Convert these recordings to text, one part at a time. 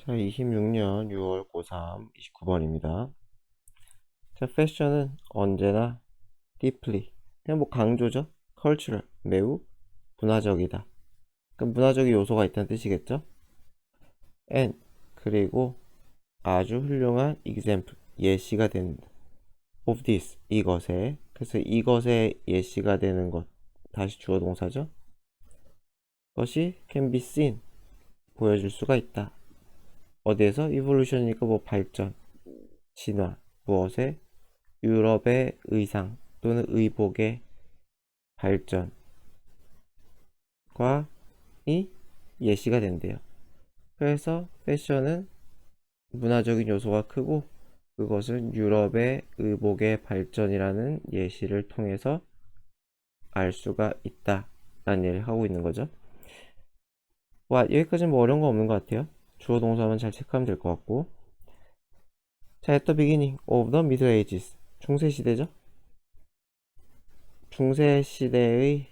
자, 26년 6월 고3 29번입니다. 자, 패션은 언제나 deeply, 그냥 뭐 강조죠. cultural, 매우 문화적이다. 그럼 문화적인 요소가 있다는 뜻이겠죠. and, 그리고 아주 훌륭한 example, 예시가 된다. of this, 이것에. 그래서 이것의 예시가 되는 것, 다시 주어 동사죠. 것이 can be seen, 보여줄 수가 있다. 어디에서? evolution이니까 뭐 발전, 진화, 무엇에? 유럽의 의상 또는 의복의 발전과 이 예시가 된대요. 그래서 패션은 문화적인 요소가 크고 그것은 유럽의 의복의 발전이라는 예시를 통해서 알 수가 있다 라는 얘기를 하고 있는 거죠. 와, 여기까지는 뭐 어려운 거 없는 것 같아요. 주어 동사만 잘 체크하면 될 것 같고. 자, at the beginning of the Middle Ages, 중세시대죠. 중세시대의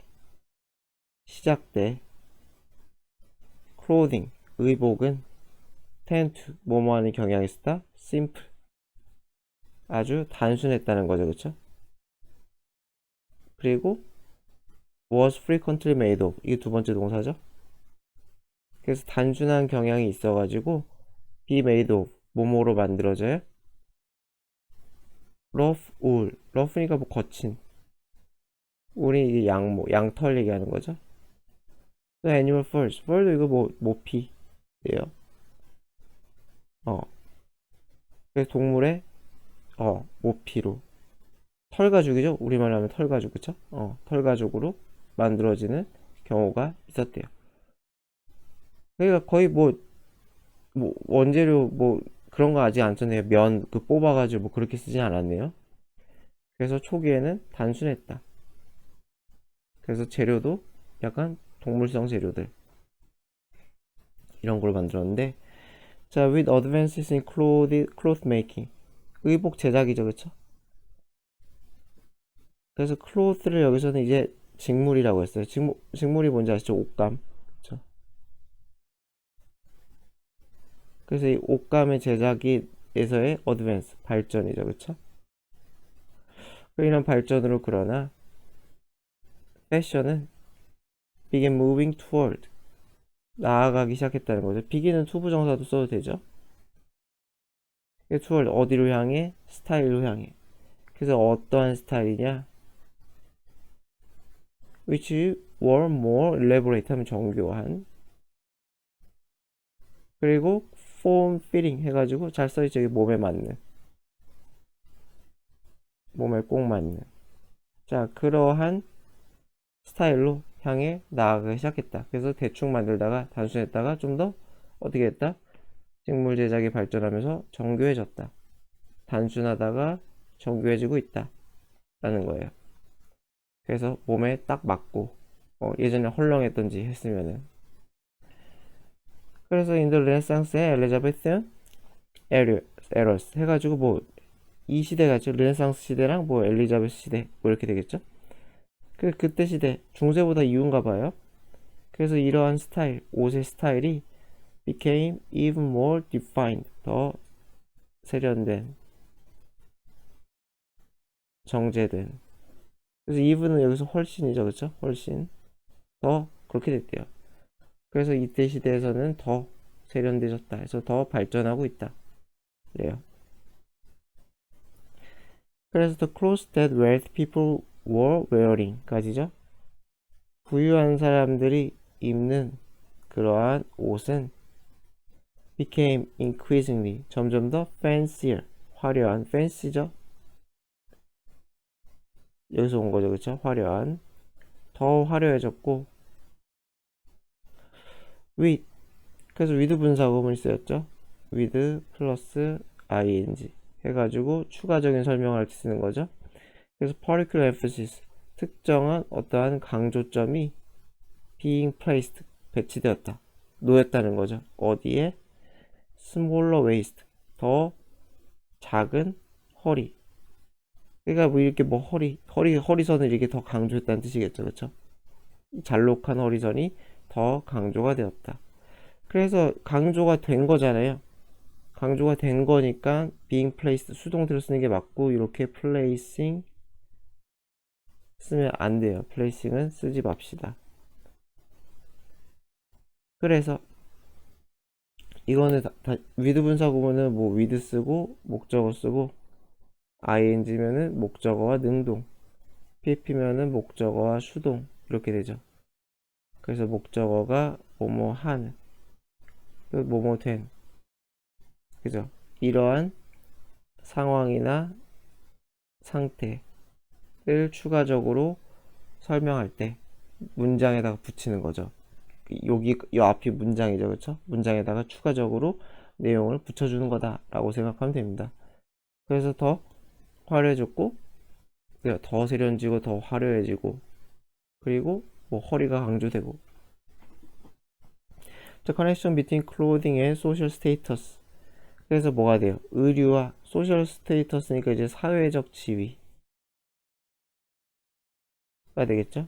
시작 때 clothing, 의복은 tend to, 뭐뭐 하는 경향이 있었다? simple, 아주 단순했다는 거죠. 그쵸? 그리고 was frequently made of, 이게 두 번째 동사죠. 그래서 단순한 경향이 있어가지고 be made of, 뭐뭐로 만들어져요? rough wool, rough니까 뭐 거친, 우리 이게 양모, 양털 얘기하는 거죠. 또 animal furs, fur도 이거 뭐 모피예요. 그래서 동물의 모피로, 털가죽이죠. 우리말로 하면 털가죽, 그쵸? 털가죽으로 만들어지는 경우가 있었대요. 그러니까 거의 뭐 원재료 뭐 그런 거 아직 안 썼네요. 면 그 뽑아가지고 뭐 그렇게 쓰진 않았네요. 그래서 초기에는 단순했다. 그래서 재료도 약간 동물성 재료들 이런 걸 만들었는데, 자, with advances in cloth making, 의복 제작이죠, 그쵸? 그래서 cloth를 여기서는 이제 직물이라고 했어요. 직물이 뭔지 아시죠? 옷감. 그쵸? 그래서 이 옷감의 제작에서의 advance, 발전이죠, 그쵸? 이런 발전으로, 그러나 패션은 began moving toward, 나아가기 시작했다는 거죠. begin은 투부정사도 써도 되죠. toward, 어디로 향해? 스타일로 향해. 그래서 어떠한 스타일이냐? which were more elaborate, 하면 정교한, 그리고 form fitting 해가지고 잘 써있죠. 몸에 맞는, 몸에 꼭 맞는. 자, 그러한 스타일로 향해 나아가기 시작했다. 그래서 대충 만들다가 단순했다가 좀 더 어떻게 했다? 식물 제작이 발전하면서 정교해졌다. 단순하다가 정교해지고 있다 라는 거예요. 그래서 몸에 딱 맞고, 예전에 헐렁했던지 했으면은. 그래서 인도 르네상스의 엘리자베스 에러스 해가지고 뭐 이 시대가 있죠. 르네상스 시대랑 뭐 엘리자베스 시대 뭐 이렇게 되겠죠. 그때 시대 중세보다 이운가 봐요. 그래서 이러한 스타일, 옷의 스타일이 became even more defined, 더 세련된, 정제된. 그래서 even은 여기서 훨씬이죠, 그렇죠? 훨씬 더 그렇게 됐대요. 그래서 이때 시대에서는 더 세련되졌다 해서 더 발전하고 있다 그래요. 그래서 the clothes that wealthy people were wearing 까지죠. 부유한 사람들이 입는 그러한 옷은 became increasingly, 점점 더 fancier, 화려한, fancy죠. 여기서 온 거죠, 그쵸? 화려한, 더 화려해졌고, with, 그래서 with 분사구문이 쓰였죠. with 플러스 ing 해가지고 추가적인 설명을 할 때 쓰는 거죠. 그래서 particular emphasis, 특정한 어떠한 강조점이 being placed, 배치되었다, 놓였다는 거죠. 어디에? smaller waist, 더 작은 허리. 그러니까 뭐 이렇게 뭐 허리선을 이렇게 더 강조했다는 뜻이겠죠, 그렇죠? 잘록한 허리선이 더 강조가 되었다. 그래서 강조가 된 거잖아요. 강조가 된 거니까 being placed 수동태로 쓰는 게 맞고, 이렇게 placing 쓰면 안 돼요. placing은 쓰지 맙시다. 그래서 이거는 with 분사 구문은 뭐 with 쓰고 목적어 쓰고, ing면은 목적어와 능동, pp면은 목적어와 수동 이렇게 되죠. 그래서 목적어가 뭐뭐 하는, 뭐뭐 된, 그죠? 이러한 상황이나 상태를 추가적으로 설명할 때 문장에다가 붙이는 거죠. 여기 이 앞이 문장이죠, 그렇죠? 문장에다가 추가적으로 내용을 붙여주는 거다라고 생각하면 됩니다. 그래서 더 화려해졌고, 더 세련지고 더 화려해지고, 그리고 뭐 허리가 강조되고. The connection between clothing and social status. 그래서 뭐가 돼요? 의류와 소셜 스테이터스니까 이제 사회적 지위가 되겠죠?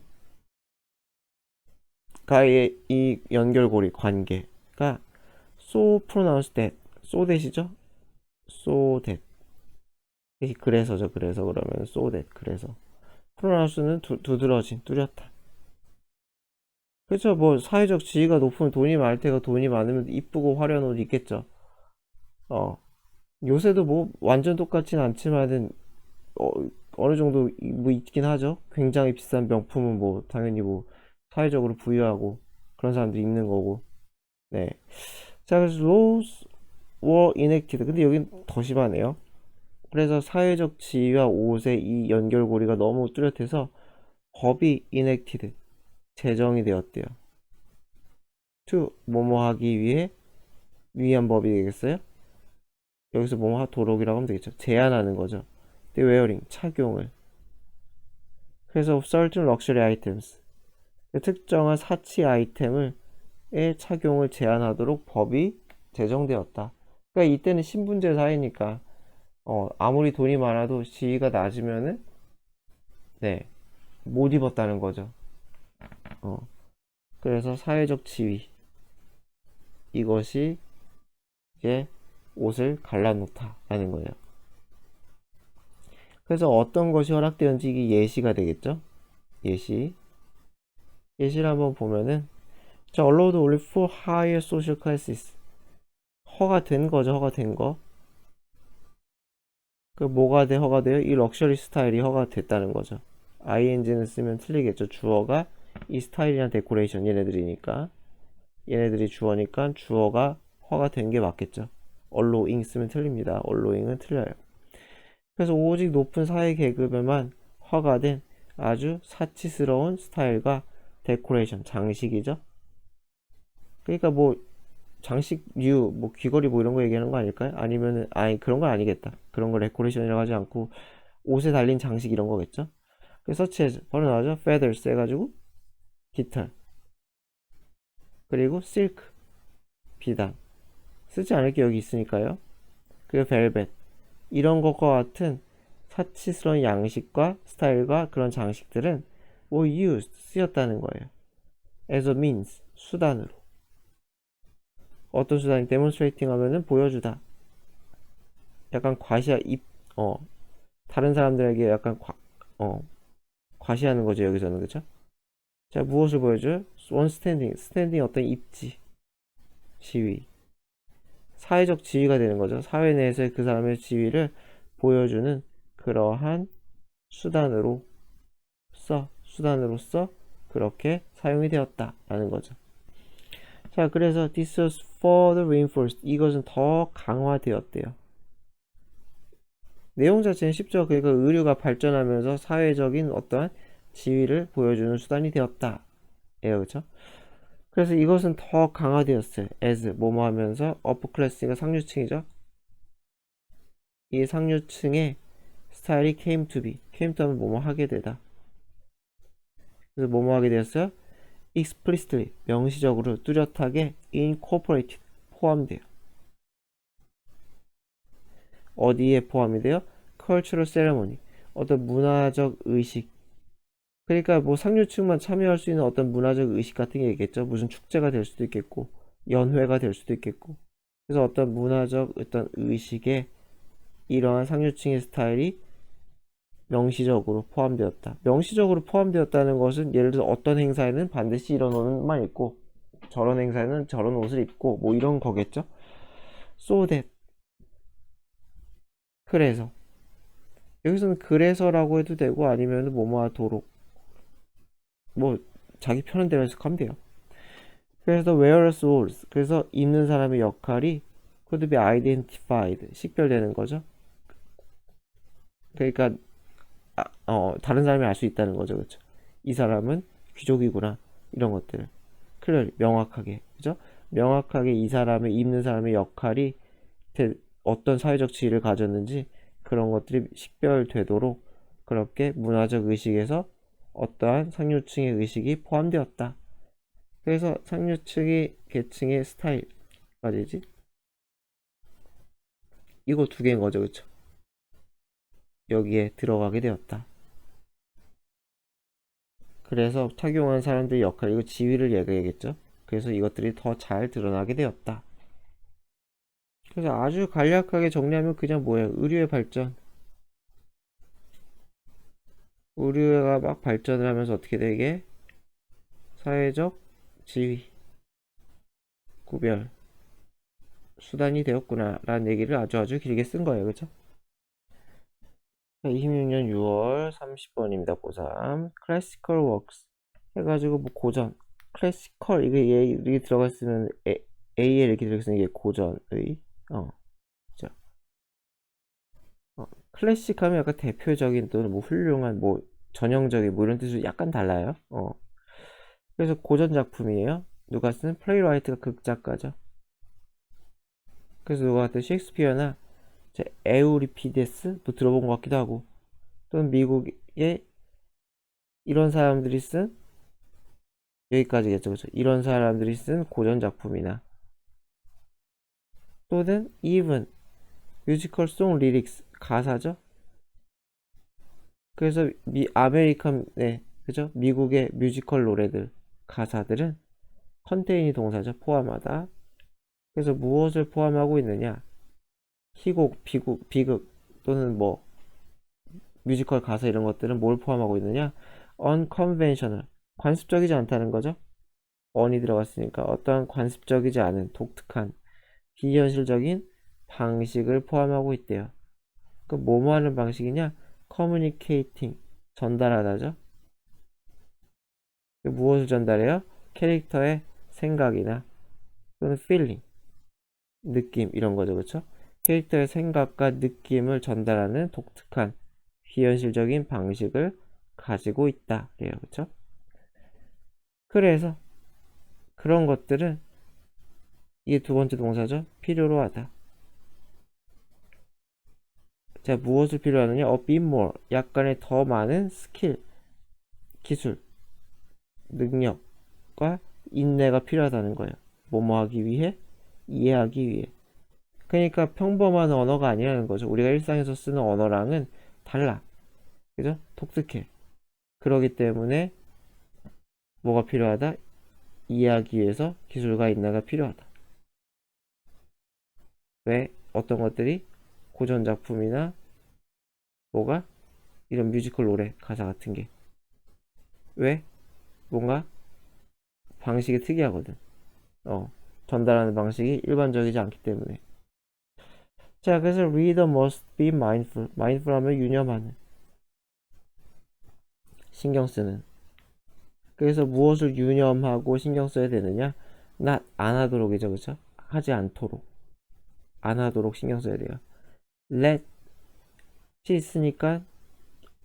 가의 이 연결고리 관계가 so pronounced that, so that이죠? so that. 그래서죠. 그래서 그러면 so that, 그래서 프로나운스는 두드러진, 뚜렷한. 그렇죠. 뭐 사회적 지위가 높으면 돈이 많을 테고, 돈이 많으면 이쁘고 화려한 옷 있겠죠. 요새도 뭐 완전 똑같진 않지만은 어느 정도 뭐 있긴 하죠. 굉장히 비싼 명품은 뭐 당연히 뭐 사회적으로 부유하고 그런 사람들이 입는 거고. 네. 자, 그래서 laws were enacted. 근데 여긴 더 심하네요. 그래서 사회적 지위와 옷의 이 연결고리가 너무 뚜렷해서 법이 enacted, 제정이 되었대요. to 뭐뭐 하기 위한 법이 되겠어요? 여기서 뭐뭐 도록이라고 하면 되겠죠. 제한하는 거죠. The wearing, 착용을. 그래서 of certain luxury items, 특정한 사치 아이템을 의 착용을 제한하도록 법이 제정되었다. 그러니까 이때는 신분제 사회니까 아무리 돈이 많아도 지위가 낮으면은 네, 못 입었다는 거죠. 그래서 사회적 지위, 이것이 이제 옷을 갈라놓다라는 거예요. 그래서 어떤 것이 허락되었는지 이게 예시가 되겠죠. 예시를 한번 보면은, 자, allowed only for higher social classes, 허가된 거죠. 허가된 거. 그 뭐가 허가돼요? 이 럭셔리 스타일이 허가됐다는 거죠. ing는 쓰면 틀리겠죠. 주어가 이 스타일이나 데코레이션, 얘네들이 주어니까 주어가 허가된 게 맞겠죠. allowing 쓰면 틀립니다. allowing은 틀려요. 그래서 오직 높은 사회 계급에만 허가된 아주 사치스러운 스타일과 데코레이션, 장식이죠. 그러니까 뭐 장식류, 뭐 귀걸이 뭐 이런 거 얘기하는 거 아닐까요? 아니면은 아니 그런 건 아니겠다. 그런 걸 데코레이션이라고 하지 않고 옷에 달린 장식 이런 거겠죠. 그래서 바로 나오죠. feathers 해가지고 깃털, 그리고 silk, 비단. 쓰지 않을 게 여기 있으니까요. 그리고 velvet, 이런 것과 같은 사치스러운 양식과 스타일과 그런 장식들은 뭐 used, 쓰였다는 거예요. as a means, 수단으로. 어떤 수단이 demonstrating 하면은 보여주다. 약간 다른 사람들에게 약간 과시하는 거죠, 여기서는. 그쵸? 자, 무엇을 보여줘요? one standing 어떤 입지, 지위. 사회적 지위가 되는 거죠. 사회 내에서의 그 사람의 지위를 보여주는 그러한 수단으로서 그렇게 사용이 되었다라는 거죠. 자, 그래서 this was further reinforced, 이것은 더 강화되었대요. 내용 자체는 쉽죠. 그러니까 의료가 발전하면서 사회적인 어떠한 지위를 보여주는 수단이 되었다. 예요, 그렇죠? 그래서 이것은 더 강화되었어요. as 뭐뭐 하면서 upper class가 상류층이죠. 이 상류층의 스타일이 came to 하면 뭐뭐 하게 되다. 그래서 뭐뭐 하게 되었어요? explicitly, 명시적으로 뚜렷하게 incorporated, 포함돼요. 어디에 포함이 돼요? cultural ceremony, 어떤 문화적 의식. 그러니까 뭐 상류층만 참여할 수 있는 어떤 문화적 의식 같은 게 있겠죠. 무슨 축제가 될 수도 있겠고, 연회가 될 수도 있겠고. 그래서 어떤 문화적 어떤 의식에 이러한 상류층의 스타일이 명시적으로 포함되었다. 명시적으로 포함되었다는 것은 예를 들어 어떤 행사에는 반드시 이런 옷만 입고 저런 행사에는 저런 옷을 입고 뭐 이런 거겠죠. So that. 그래서 여기서는 그래서라고 해도 되고 아니면 뭐뭐하도록 뭐 자기 편한 대로 해석하면 돼요. 그래서 wearer's roles, 그래서 입는 사람의 역할이 could be identified, 식별되는 거죠. 그러니까 다른 사람이 알 수 있다는 거죠. 그렇죠? 이 사람은 귀족이구나. 이런 것들을 명확하게, 그죠? 명확하게 이 사람의 입는 사람의 역할이 어떤 사회적 지위를 가졌는지 그런 것들이 식별되도록 그렇게 문화적 의식에서 어떠한 상류층의 의식이 포함되었다. 그래서 상류층의 계층의 스타일 맞지? 이거 두 개인 거죠, 그쵸? 여기에 들어가게 되었다. 그래서 착용한 사람들의 역할, 이거 지위를 얘기하겠죠? 그래서 이것들이 더 잘 드러나게 되었다. 그래서 아주 간략하게 정리하면 그냥 뭐예요? 의료의 발전. 의료가 막 발전을 하면서 어떻게 되게 사회적 지위, 구별, 수단이 되었구나 라는 얘기를 아주 길게 쓴 거예요. 그죠? 26년 6월 30번입니다. 고3 클래시컬 웍스 해가지고 뭐 고전 클래시컬 이게 들어갔으면 A에 이렇게 들어갔으면 이게 고전의 자, 클래식 하면 약간 대표적인 또는 뭐 훌륭한 뭐 전형적인 뭐 이런 뜻으로 약간 달라요. 그래서 고전 작품이에요. 누가 쓴 플레이라이트가 극작가죠. 그래서 누가 같은 셰익스피어나 에우리피데스 또 들어본 것 같기도 하고 또는 미국의 이런 사람들이 쓴 여기까지겠죠. 그렇죠? 이런 사람들이 쓴 고전 작품이나 또는 even 뮤지컬 송 리릭스 가사죠. 그래서 아메리칸 그죠? 미국의 뮤지컬 노래들 가사들은 컨테인이 동사죠. 포함하다. 그래서 무엇을 포함하고 있느냐? 희곡, 비극 또는 뭐 뮤지컬 가사 이런 것들은 뭘 포함하고 있느냐? unconventional, 관습적이지 않다는 거죠. on이 들어갔으니까 어떠한 관습적이지 않은 독특한 비현실적인 방식을 포함하고 있대요. 그 뭐뭐 하는 방식이냐? communicating, 전달하다죠. 무엇을 전달해요? 캐릭터의 생각이나 또는 feeling, 느낌 이런 거죠. 그렇죠? 캐릭터의 생각과 느낌을 전달하는 독특한 비현실적인 방식을 가지고 있다. 그래요. 그렇죠? 그래서 그런 것들은 이게 두 번째 동사죠. 필요로 하다. 자, 무엇을 필요로 하느냐? A bit more, 약간의 더 많은 스킬, 기술, 능력과 인내가 필요하다는 거예요. 뭐뭐 하기 위해? 이해하기 위해. 그러니까 평범한 언어가 아니라는 거죠. 우리가 일상에서 쓰는 언어랑은 달라. 그죠? 독특해. 그러기 때문에 뭐가 필요하다? 이해하기 위해서 기술과 인내가 필요하다. 왜? 어떤 것들이? 고전 작품이나 뭐가? 이런 뮤지컬 노래 가사 같은 게. 왜? 뭔가 방식이 특이하거든. 전달하는 방식이 일반적이지 않기 때문에. 자, 그래서 reader must be mindful. mindful 하면 유념하는. 신경 쓰는. 그래서 무엇을 유념하고 신경 써야 되느냐? not 안 하도록이죠. 그쵸? 하지 않도록. 안 하도록 신경 써야 돼요. let이 있으니까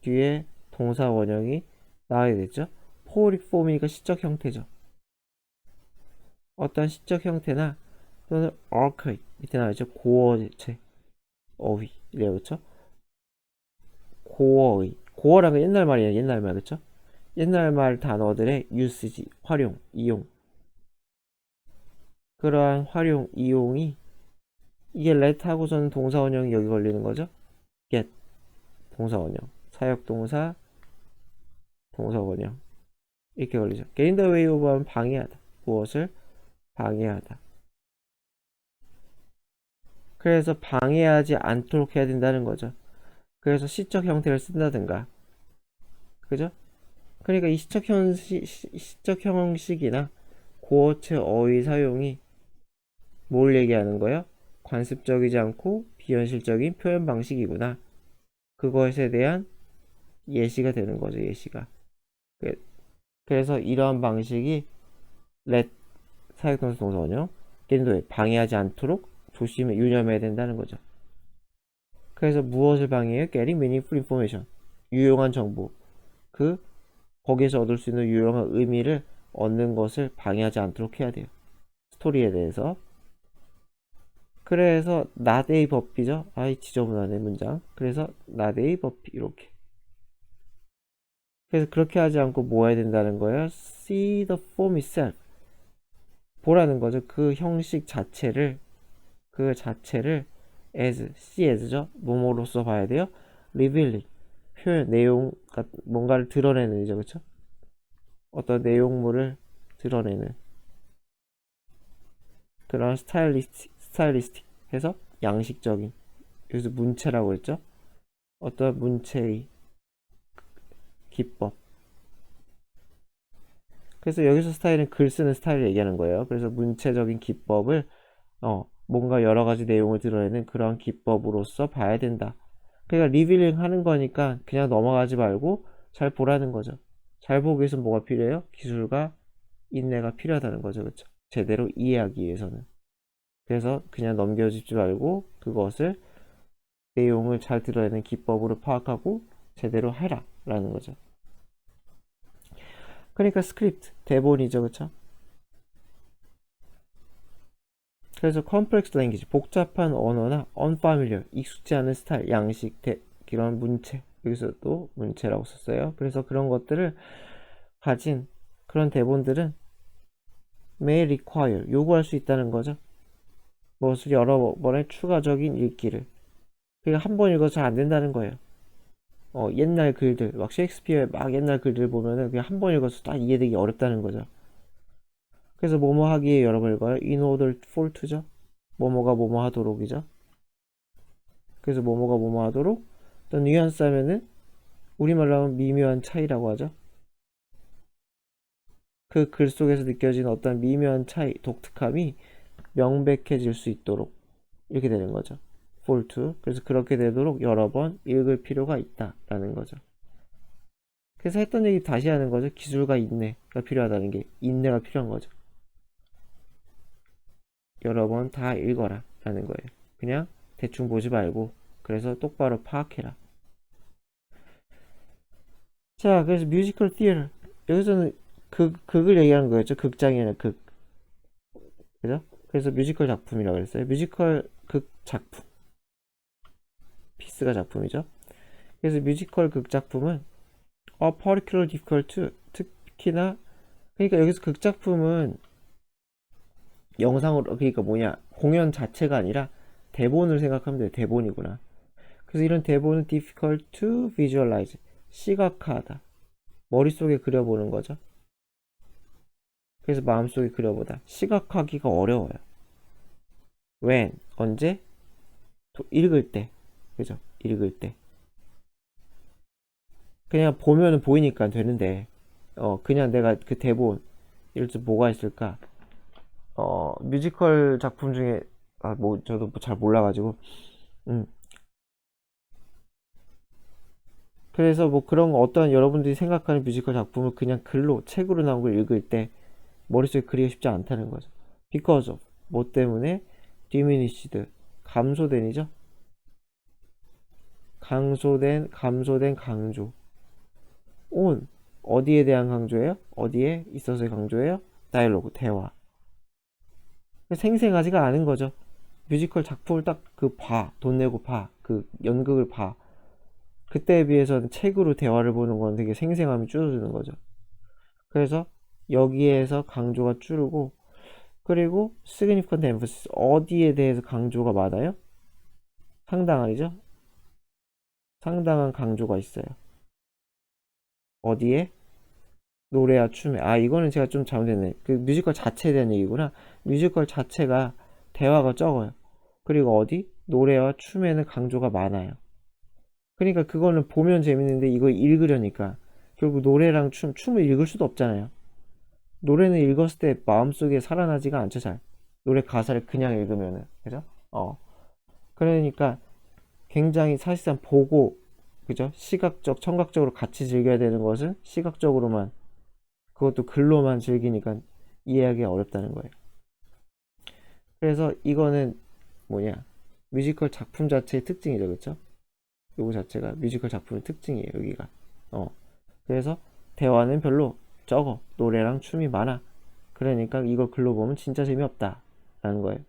뒤에 동사 원형이 나와야 되죠. 포릭 폼이니까 시적 형태죠. 어떤 시적 형태나 또는 archaic 밑에 나와있죠. 고어체 어휘 이래요. 그쵸? 고어의 고어라는 건 옛날 말이에요. 옛날 말 그쵸? 옛날 말 단어들의 usage 활용 이용 그러한 활용 이용이 이게 let 하고서는 동사 원형이 여기 걸리는 거죠. get 동사 원형 사역 동사 동사 원형 이렇게 걸리죠. get in the way of 하면 방해하다 무엇을 방해하다 그래서 방해하지 않도록 해야 된다는 거죠. 그래서 시적 형태를 쓴다든가. 그죠? 그러니까 이 시적 형식이나 고어체 어휘 사용이 뭘 얘기하는 거예요? 관습적이지 않고 비현실적인 표현 방식이구나. 그것에 대한 예시가 되는 거죠, 예시가. 그래서 이러한 방식이 let 사역동사 동사 원형 린도에 방해하지 않도록 조심해 유념해야 된다는 거죠. 그래서 무엇을 방해해요? Getting meaningful information. 유용한 정보. 거기에서 얻을 수 있는 유용한 의미를 얻는 것을 방해하지 않도록 해야 돼요. 스토리에 대해서. 그래서 not a 법비죠. 아이 지저분하네 문장. 그래서 not a 법비 이렇게. 그래서 그렇게 하지 않고 뭐 해야 된다는 거예요? See the form itself. 보라는 거죠. 그 형식 자체를 as, see as죠. 뭐뭐로서 봐야 돼요. revealing. 표현, 내용, 뭔가를 드러내는 이죠. 그쵸? 어떤 내용물을 드러내는 그런 스타일리스틱 해서 양식적인. 여기서 문체라고 했죠. 어떤 문체의 기법. 그래서 여기서 스타일은 글 쓰는 스타일을 얘기하는 거예요. 그래서 문체적인 기법을 뭔가 여러 가지 내용을 드러내는 그런 기법으로서 봐야 된다. 그러니까 리빌링 하는 거니까 그냥 넘어가지 말고 잘 보라는 거죠. 잘 보기 위해서 뭐가 필요해요? 기술과 인내가 필요하다는 거죠. 그렇죠? 제대로 이해하기 위해서는. 그래서 그냥 넘겨주지 말고 그것을 내용을 잘 드러내는 기법으로 파악하고 제대로 해라 라는 거죠. 그러니까 스크립트, 대본이죠. 그쵸? 그래서 complex language, 복잡한 언어나 unfamiliar, 익숙지 않은 스타일, 양식, 이런 문체, 여기서도 문체라고 썼어요. 그래서 그런 것들을 가진 그런 대본들은 may require, 요구할 수 있다는 거죠. 무엇을 여러 번의 추가적인 읽기를. 그러니까 한 번 읽어서 잘 안 된다는 거예요. 옛날 글들, 막 셰익스피어의 막 옛날 글들 보면은 그냥 한 번 읽어서 딱 이해되기 어렵다는 거죠. 그래서 뭐뭐 하기에 여러 번 읽어요. in order for to죠. 뭐뭐가 뭐뭐 하도록이죠. 그래서 뭐뭐가 뭐뭐 하도록. 또 뉘앙스 하면은 우리말로 하면 미묘한 차이라고 하죠. 그 글 속에서 느껴지는 어떤 미묘한 차이, 독특함이 명백해질 수 있도록 이렇게 되는 거죠. for to. 그래서 그렇게 되도록 여러 번 읽을 필요가 있다라는 거죠. 그래서 했던 얘기 다시 하는 거죠. 기술과 인내가 필요하다는 게 인내가 필요한 거죠. 여러 번 다 읽어라 라는 거예요. 그냥 대충 보지 말고 그래서 똑바로 파악해라. 자, 그래서 뮤지컬 티어터 여기서는 극을 얘기하는 거였죠. 극장이 아니라 극. 그죠? 그래서 뮤지컬 작품이라고 그랬어요. 뮤지컬 극 작품. 피스가 작품이죠. 그래서 뮤지컬 극 작품은 particular difficult to, 특히나 그러니까 여기서 극 작품은 영상으로 그러니까 뭐냐 공연 자체가 아니라 대본을 생각하면 돼요. 대본이구나. 그래서 이런 대본은 difficult to visualize 시각화하다. 머릿속에 그려보는 거죠. 그래서 마음속에 그려보다. 시각화하기가 어려워요. when 언제? 읽을 때. 그죠? 읽을 때. 그냥 보면은 보이니까 되는데 그냥 내가 그 대본 예를 들어 뭐가 있을까? 뮤지컬 작품 중에 뭐 저도 잘 몰라가지고 그래서 뭐 그런 어떤 여러분들이 생각하는 뮤지컬 작품을 그냥 글로 책으로 나온 걸 읽을 때 머릿속에 그리기 쉽지 않다는 거죠. because of 뭐 때문에 diminished 감소된이죠. 감소된 강조. on 어디에 대한 강조예요? 어디에 있어서의 강조예요? 다이alogue 대화. 생생하지가 않은 거죠. 뮤지컬 작품을 딱 돈 내고 봐. 그 연극을 봐. 그때에 비해서는 책으로 대화를 보는 건 되게 생생함이 줄어드는 거죠. 그래서 여기에서 강조가 줄고 그리고 significant emphasis 어디에 대해서 강조가 많아요? 상당한이죠? 상당한 강조가 있어요. 어디에? 노래와 춤에. 이거는 제가 좀 잘못했네. 그 뮤지컬 자체에 대한 얘기구나. 뮤지컬 자체가 대화가 적어요. 그리고 어디? 노래와 춤에는 강조가 많아요. 그러니까 그거는 보면 재밌는데 이거 읽으려니까 결국 노래랑 춤을 읽을 수도 없잖아요. 노래는 읽었을 때 마음속에 살아나지가 않죠, 잘. 노래 가사를 그냥 읽으면은. 그죠? 그러니까 굉장히 사실상 보고, 그죠? 시각적, 청각적으로 같이 즐겨야 되는 것은 시각적으로만, 그것도 글로만 즐기니까 이해하기 어렵다는 거예요. 그래서 이거는 뭐냐? 뮤지컬 작품 자체의 특징이죠, 그쵸? 요거 자체가 뮤지컬 작품의 특징이에요, 여기가. 그래서 대화는 별로 적어. 노래랑 춤이 많아. 그러니까 이걸 글로 보면 진짜 재미없다 라는 거예요.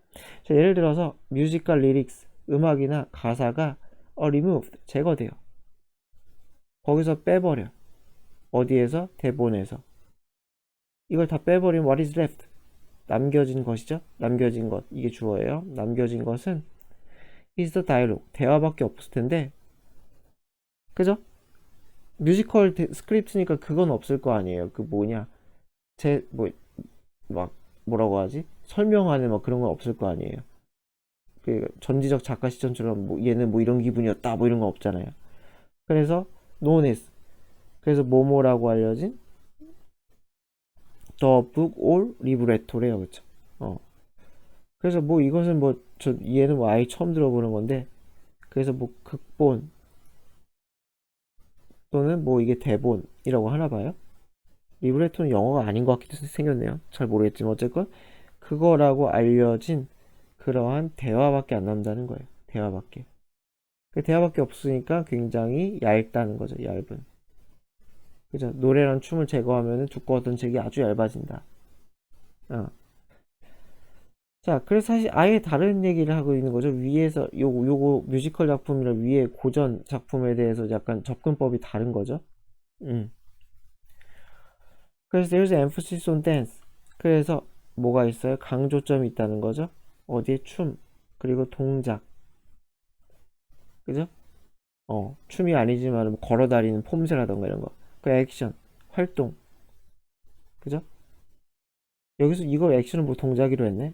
자, 예를 들어서 뮤지컬 리릭스, 음악이나 가사가 removed, 제거돼요. 거기서 빼버려. 어디에서? 대본에서. 이걸 다 빼버리면 what is left? 남겨진 것이죠. 남겨진 것, 이게 주어예요. 남겨진 것은 is the dialogue, 대화밖에 없을 텐데, 그죠? 뮤지컬 스크립트니까 그건 없을 거 아니에요. 그 뭐냐, 막 뭐라고 하지? 설명하는 막 그런 건 없을 거 아니에요. 그 전지적 작가 시점처럼 뭐 얘는 뭐 이런 기분이었다 뭐 이런 거 없잖아요. 그래서 known as, 그래서 뭐뭐라고 알려진 the book or libretto래요, 그쵸? 그래서 뭐 이것은 뭐 저 얘는 뭐 아예 처음 들어보는 건데, 그래서 뭐 극본 또는 뭐 이게 대본이라고 하나 봐요. 리브레토는 영어가 아닌 것 같기도 생겼네요. 잘 모르겠지만 어쨌건 그거라고 알려진 그러한 대화밖에 안 남다는 거예요. 대화밖에. 그 대화밖에 없으니까 굉장히 얇다는 거죠. 얇은. 그죠? 노래랑 춤을 제거하면 두꺼웠던 책이 아주 얇아진다. 어. 자, 그래서 사실 아예 다른 얘기를 하고 있는 거죠. 위에서 요거 뮤지컬 작품이랑 위에 고전 작품에 대해서 약간 접근법이 다른 거죠. 음. 그래서 there's emphasis on dance. 그래서 뭐가 있어요? 강조점이 있다는 거죠. 어디에? 춤, 그리고 동작. 그죠? 춤이 아니지만 뭐 걸어다니는 폼새라던가 이런 거. 그 액션, 활동. 그죠? 여기서 이거 액션은 뭐 동작이로 했네?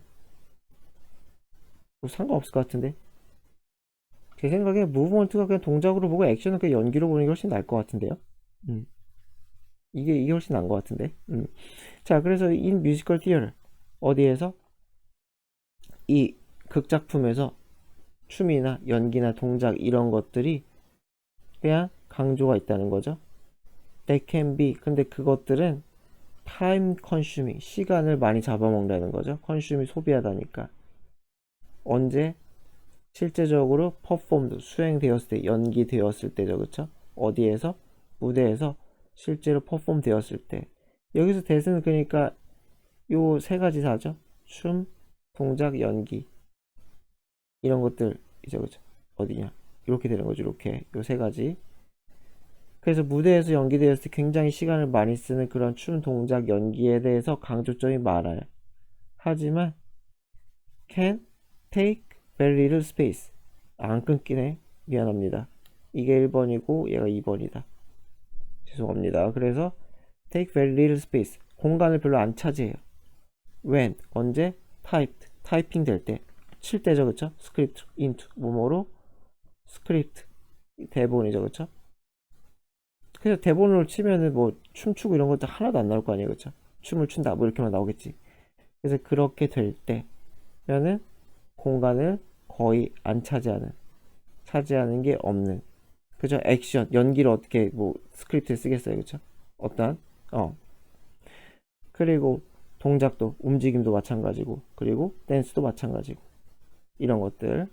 뭐 상관없을 것 같은데? 제 생각에 무브먼트가 그냥 동작으로 보고 액션은 그냥 연기로 보는 게 훨씬 나을 것 같은데요? 음. 이게 훨씬 나은 것 같은데? 자, 그래서 in musical theater. 어디에서? 이 극작품에서 춤이나 연기나 동작 이런 것들이 그냥 강조가 있다는 거죠. They can be. 근데 그것들은 time consuming. 시간을 많이 잡아먹는다는 거죠. consum이 소비하다니까. 언제? 실제적으로 performed. 수행되었을 때, 연기되었을 때죠. 그쵸? 어디에서? 무대에서 실제로 perform 되었을 때. 여기서 대세는 그러니까 요 세 가지 사죠. 춤, 동작, 연기. 이런 것들, 이제 그죠? 어디냐? 이렇게 되는 거죠. 이렇게. 요 세 가지. 그래서 무대에서 연기되었을 때 굉장히 시간을 많이 쓰는 그런 춤, 동작, 연기에 대해서 강조점이 많아요. 하지만 can take very little space. 안 끊기네. 미안합니다. 이게 1번이고 얘가 2번이다. 죄송합니다. 그래서 take very little space. 공간을 별로 안 차지해요. when, 언제? typed, 타이핑 될 때. 칠 때죠, 그쵸? script, into, 뭐뭐로? script, 대본이죠, 그쵸? 그래서 대본으로 치면은 뭐 춤추고 이런 것도 하나도 안 나올 거 아니에요, 그쵸? 춤을 춘다, 뭐 이렇게만 나오겠지. 그래서 그렇게 될 때면은 공간을 거의 안 차지하는 게 없는, 그죠? 액션, 연기를 어떻게 뭐 스크립트에 쓰겠어요, 그쵸? 어떤, 그리고 동작도, 움직임도 마찬가지고, 그리고 댄스도 마찬가지고, 이런 것들.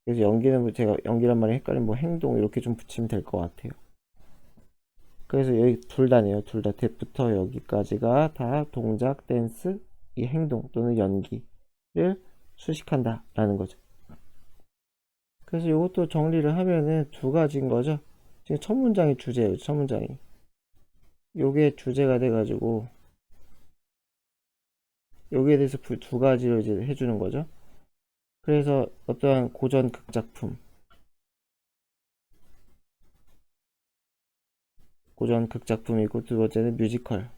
그래서 연기는 뭐 제가 연기란 말이 헷갈리면 뭐 행동 이렇게 좀 붙이면 될 것 같아요. 그래서 여기 둘 다네요. 둘 다. 대부터 여기까지가 다 동작, 댄스, 이 행동 또는 연기를 수식한다 라는 거죠. 그래서 이것도 정리를 하면은 두 가지인 거죠. 지금 첫 문장이 주제예요. 첫 문장이. 요게 주제가 돼가지고 여기에 대해서 두 가지로 이제 해주는 거죠. 그래서 어떠한 고전 극작품, 고전 극작품이고 두 번째는 뮤지컬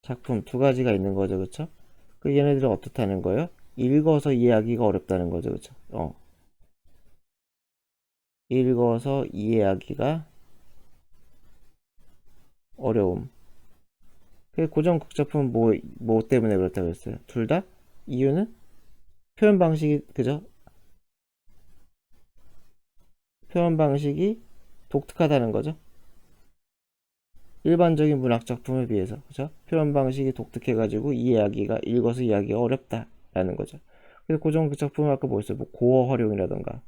작품 두 가지가 있는 거죠, 그쵸? 그 얘네들은 어떻다는 거예요? 읽어서 이해하기가 어렵다는 거죠. 그죠? 읽어서 이해하기가 어려움. 그 고전 극작품은 뭐 때문에 그렇다고 했어요? 둘 다? 이유는? 표현 방식이, 그죠? 표현 방식이 독특하다는 거죠. 일반적인 문학 작품에 비해서, 그죠? 표현 방식이 독특해가지고 읽어서 이해하기가 어렵다라는 거죠. 그래서 고전 극작품은 아까 뭐였어요? 뭐 고어 활용이라던가,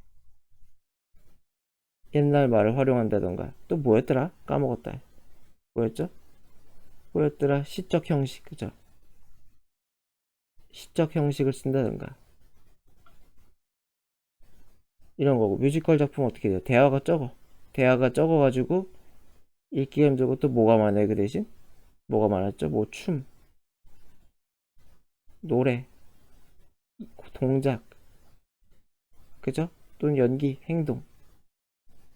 옛날 말을 활용한다던가, 또 뭐였더라? 까먹었다. 뭐였죠? 뭐였더라? 시적 형식, 그죠? 시적 형식을 쓴다던가, 이런 거고. 뮤지컬 작품은 어떻게 돼요? 대화가 적어. 대화가 적어가지고 읽기가 힘들고, 또 뭐가 많아요? 그 대신 뭐가 많았죠? 뭐 춤, 노래, 동작, 그죠? 또는 연기, 행동,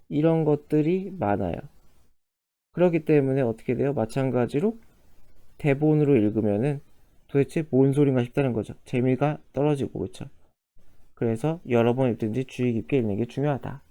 이런 것들이 많아요. 그렇기 때문에 어떻게 돼요? 마찬가지로 대본으로 읽으면은 도대체 뭔 소린가 싶다는 거죠. 재미가 떨어지고, 그쵸? 그래서 여러 번 읽든지 주의 깊게 읽는 게 중요하다.